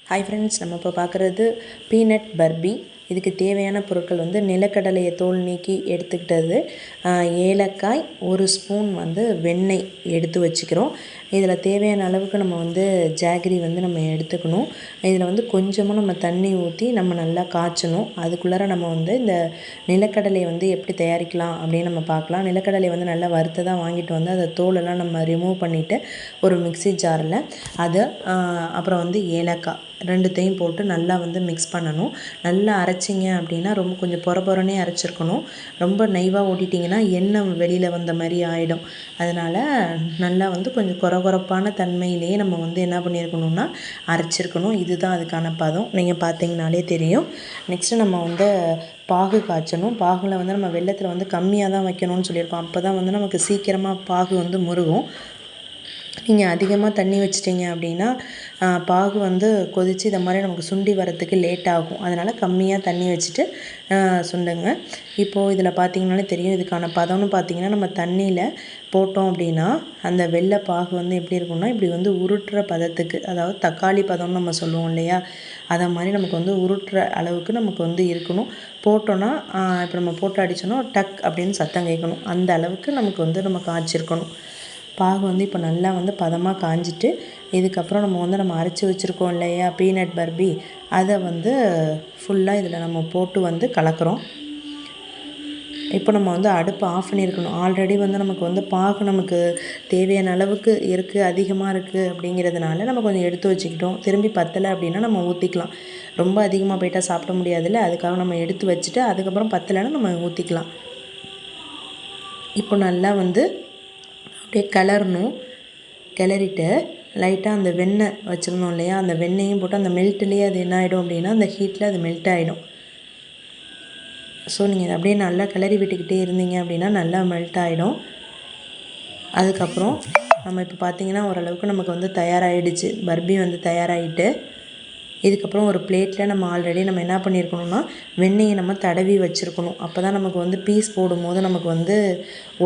Hi friends, நம்ம இப்போ பார்க்குறது பீனட் பர்பி. இதுக்கு தேவையான பொருட்கள் வந்து நிலக்கடலையை தோல் நீக்கி எடுத்துக்கிட்டது, ஏலக்காய், 1 ஸ்பூன் வந்து வெண்ணெய் எடுத்து வச்சுக்கிறோம். இதில் தேவையான அளவுக்கு நம்ம வந்து ஜாகரி வந்து நம்ம எடுத்துக்கணும். இதில் வந்து கொஞ்சமாக நம்ம தண்ணி ஊற்றி நம்ம நல்லா காய்ச்சணும். அதுக்குள்ளார நம்ம வந்து இந்த நிலக்கடலையை வந்து எப்படி தயாரிக்கலாம் அப்படின்னு நம்ம பார்க்கலாம். நிலக்கடலை வந்து நல்லா வறுத்து தான் வாங்கிட்டு வந்து அதை தோலெல்லாம் நம்ம ரிமூவ் பண்ணிவிட்டு ஒரு மிக்ஸி ஜாரில் அதை அப்புறம் வந்து ஏலக்காய் 2த்தையும் போட்டு நல்லா வந்து மிக்ஸ் பண்ணணும். நல்லா அரைச்சிங்க அப்படின்னா ரொம்ப கொஞ்சம் பொறனே அரைச்சிருக்கணும். ரொம்ப நெய்வாக ஓட்டிட்டிங்கன்னா எண்ணெய் வெளியில் வந்த மாதிரி ஆகிடும். அதனால் நல்லா வந்து கொஞ்சம் கொரகொரப்பான தன்மையிலேயே நம்ம வந்து என்ன பண்ணியிருக்கணும்னா அரைச்சிருக்கணும். இதுதான் அதுக்கான பதம். நீங்கள் பார்த்தீங்கனாலே தெரியும். நெக்ஸ்ட்டு நம்ம வந்து பாகு காய்ச்சணும். பாகில் வந்து நம்ம வெல்லத்தில் வந்து கம்மியாக தான் வைக்கணும்னு சொல்லியிருக்கோம். அப்போ தான் வந்து நமக்கு சீக்கிரமாக பாகு வந்து முருகும். நீங்கள் அதிகமாக தண்ணி வச்சிட்டிங்க அப்படின்னா பாகு வந்து கொதித்து இந்த மாதிரி நமக்கு சுண்டி வரத்துக்கு லேட் ஆகும். அதனால் கம்மியாக தண்ணி வச்சுட்டு சுண்டுங்க. இப்போது இதில் பார்த்திங்கனாலே தெரியும். இதுக்கான பதம்னு பார்த்திங்கன்னா நம்ம தண்ணியில் போட்டோம் அப்படின்னா அந்த வெள்ளை பாகு வந்து எப்படி இருக்கும்னா இப்படி வந்து உருட்டுற பதத்துக்கு, அதாவது தக்காளி பதம்னு நம்ம சொல்லுவோம் இல்லையா, அதை மாதிரி நமக்கு வந்து உருட்டுற அளவுக்கு நமக்கு வந்து இருக்கணும். போட்டோன்னா இப்போ நம்ம போட்டு அடித்தோன்னா டக் அப்படின்னு சத்தம் கேட்கணும். அந்த அளவுக்கு நமக்கு வந்து நம்ம காய்ச்சிருக்கணும். பாகு வந்து இப்போ நல்லா வந்து பதமாக காஞ்சிட்டு, இதுக்கப்புறம் நம்ம அரைச்சி வச்சுருக்கோம் இல்லையா பீனட் பர்பி, அதை வந்து ஃபுல்லாக இதில் நம்ம போட்டு வந்து கலக்கிறோம். இப்போ நம்ம வந்து அடுப்பு ஆஃப் பண்ணியிருக்கணும். ஆல்ரெடி வந்து நமக்கு வந்து பாகு நமக்கு தேவையான அளவுக்கு இருக்குது, அதிகமாக இருக்குது அப்படிங்கிறதுனால நம்ம கொஞ்சம் எடுத்து வச்சுக்கிட்டோம். திரும்பி பத்தலை அப்படின்னா நம்ம ஊற்றிக்கலாம். ரொம்ப அதிகமாக போயிட்டால் சாப்பிட முடியாதுல்ல, அதுக்காக நம்ம எடுத்து வச்சுட்டு அதுக்கப்புறம் பத்தலைன்னா நம்ம ஊற்றிக்கலாம். இப்போ நல்லா வந்து அப்படியே கிளறணும். கிளறிட்டு லைட்டாக அந்த வெண்ணெய் வச்சுருந்தோம் இல்லையா, அந்த வெண்ணெயும் போட்டு அந்த மெல்ட்லேயே அது என்ன ஆகிடும் அப்படின்னா அந்த ஹீட்டில் அது மெல்ட் ஆகிடும். ஸோ நீங்கள் இதை அப்படியே நல்லா கிளறி விட்டுக்கிட்டே இருந்தீங்க அப்படின்னா நல்லா மெல்ட் ஆகிடும். அதுக்கப்புறம் நம்ம இப்போ பார்த்திங்கன்னா ஓரளவுக்கு நமக்கு வந்து தயாராகிடுச்சு. பர்பி வந்து தயாராகிட்டு இதுக்கப்புறம் ஒரு பிளேட்டில் நம்ம ஆல்ரெடி நம்ம என்ன பண்ணியிருக்கணும்னா வெண்ணெயை நம்ம தடவி வச்சுருக்கணும். அப்போ தான் நமக்கு வந்து பீஸ் போடும்போது நமக்கு வந்து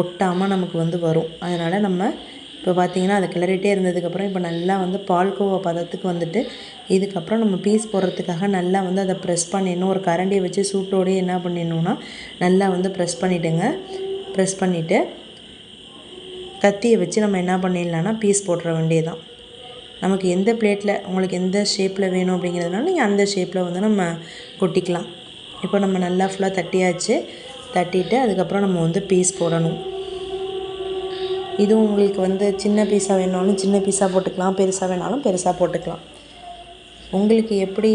ஒட்டாமல் நமக்கு வந்து வரும். அதனால் நம்ம இப்போ பார்த்திங்கன்னா அதை கிளறிட்டே இருந்ததுக்கப்புறம் இப்போ நல்லா வந்து பால்கோவா பதத்துக்கு வந்துட்டு, இதுக்கப்புறம் நம்ம பீஸ் போடுறதுக்காக நல்லா வந்து அதை ப்ரெஸ் பண்ணிடணும். ஒரு கரண்டியை வச்சு சூட்டோடையே என்ன பண்ணிடணுன்னா நல்லா வந்து ப்ரெஸ் பண்ணிவிடுங்க. ப்ரெஸ் பண்ணிவிட்டு கத்தியை வச்சு நம்ம என்ன பண்ணிடலான்னா பீஸ் போட்டுற வேண்டியதுதான். நமக்கு எந்த பிளேட்டில் உங்களுக்கு எந்த ஷேப்பில் வேணும் அப்படிங்கிறதுனால நீங்கள் அந்த ஷேப்பில் வந்து நம்ம கொட்டிக்கலாம். இப்போ நம்ம நல்லா ஃபுல்லாக தட்டியாச்சு. தட்டிட்டு அதுக்கப்புறம் நம்ம வந்து பீஸ் போடணும். இதுவும் உங்களுக்கு வந்து சின்ன பீஸாக வேணாலும் சின்ன பீஸாக போட்டுக்கலாம், பெருசாக வேணாலும் பெருசாக போட்டுக்கலாம். உங்களுக்கு எப்படி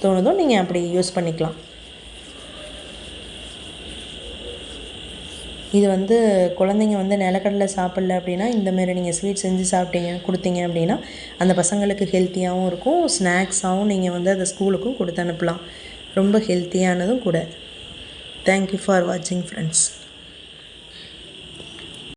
தோணுதோ நீங்கள் அப்படி யூஸ் பண்ணிக்கலாம். இது வந்து குழந்தைங்க வந்து நிலக்கடலை சாப்பிடல அப்படின்னா இந்தமாரி நீங்கள் ஸ்வீட் செஞ்சு கொடுத்தீங்க அப்படின்னா அந்த பசங்களுக்கு ஹெல்த்தியாகவும் இருக்கும். ஸ்நாக்ஸாகவும் நீங்கள் வந்து அதை ஸ்கூலுக்கும் கொடுத்து அனுப்பலாம். ரொம்ப ஹெல்த்தியானதும் கூட. தேங்க்யூ ஃபார் வாட்சிங் ஃப்ரெண்ட்ஸ்.